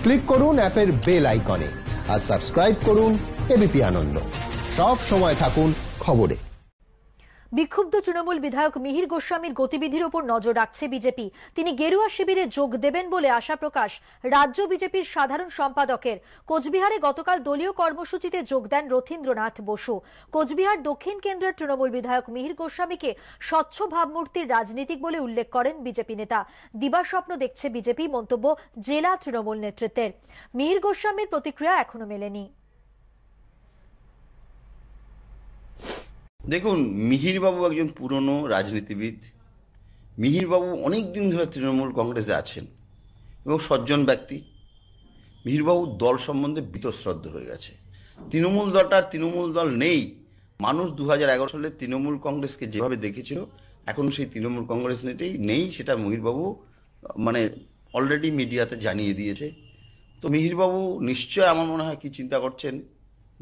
Click করুন অ্যাপের bell আইকনে আর সাবস্ক্রাইব করুন এবিপি আনন্দ। সব সময় থাকুন খবরে। বিক্ষুব্ধ তৃণমূল বিধায়ক মিহির গোস্বামীর গতিবিধির উপর নজর রাখছে বিজেপি। তিনি গেরুয়া শিবিরে যোগ দেবেন বলে আশা প্রকাশ রাজ্য বিজেপির সাধারণ সম্পাদকের। কোচবিহারে গতকাল দলীয় কর্মসূচিতে যোগ দেন রথীন্দ্রনাথ বসু। কোচবিহার দক্ষিণ কেন্দ্রের তৃণমূল বিধায়ক মিহির গোস্বামীকে স্বচ্ছ ভাবমূর্তির রাজনীতিক বলে উল্লেখ করেন বিজেপি নেতা। দিবাস্বপ্ন দেখছে বিজেপি, মন্তব্য জেলা তৃণমূল নেতৃত্বের। মিহির গোস্বামীর প্রতিক্রিয়া এখনো মেলেনি। দেখুন, মিহিরবাবু একজন পুরনো রাজনীতিবিদ। মিহিরবাবু অনেক দিন ধরে তৃণমূল কংগ্রেসে আছেন এবং সজ্জন ব্যক্তি। মিহিরবাবু দল সম্বন্ধে বীতশ্রদ্ধ হয়ে গেছে। তৃণমূল দলটার তৃণমূল দল নেই। মানুষ 2011 সালে তৃণমূল কংগ্রেসকে যেভাবে দেখেছিল, এখন সেই তৃণমূল কংগ্রেস নেই, সেটা মিহিরবাবু মানে অলরেডি মিডিয়াতে জানিয়ে দিয়েছে। তো মিহিরবাবু নিশ্চয় আমার মনে হয় কি চিন্তা করছেন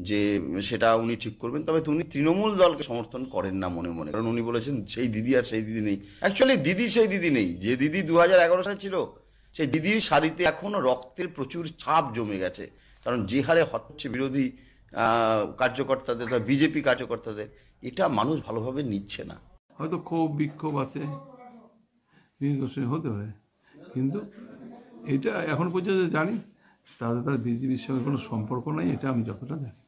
যে সেটা উনি ঠিক করবেন। তবে উনি তৃণমূল দলকে সমর্থন করেন না মনে মনে, কারণ উনি বলেছেন সেই দিদি আর সেই দিদি নেই। অ্যাকচুয়ালি দিদি সেই দিদি নেই, যে দিদি 2011 সালে ছিল সেই দিদির শাড়িতে এখনো রক্তের প্রচুর ছাপ জমে গেছে। কারণ যে হারে হচ্ছে বিরোধী কার্যকর্তাদের, বিজেপি কার্যকর্তাদের, এটা মানুষ ভালোভাবে নিচ্ছে না। হয়তো ক্ষোভ বিক্ষোভ আছে, হতে পারে, কিন্তু এটা এখন পর্যন্ত জানি তাদের বিজেপির সঙ্গে কোনো সম্পর্ক নাই, এটা আমি যতটা জানি।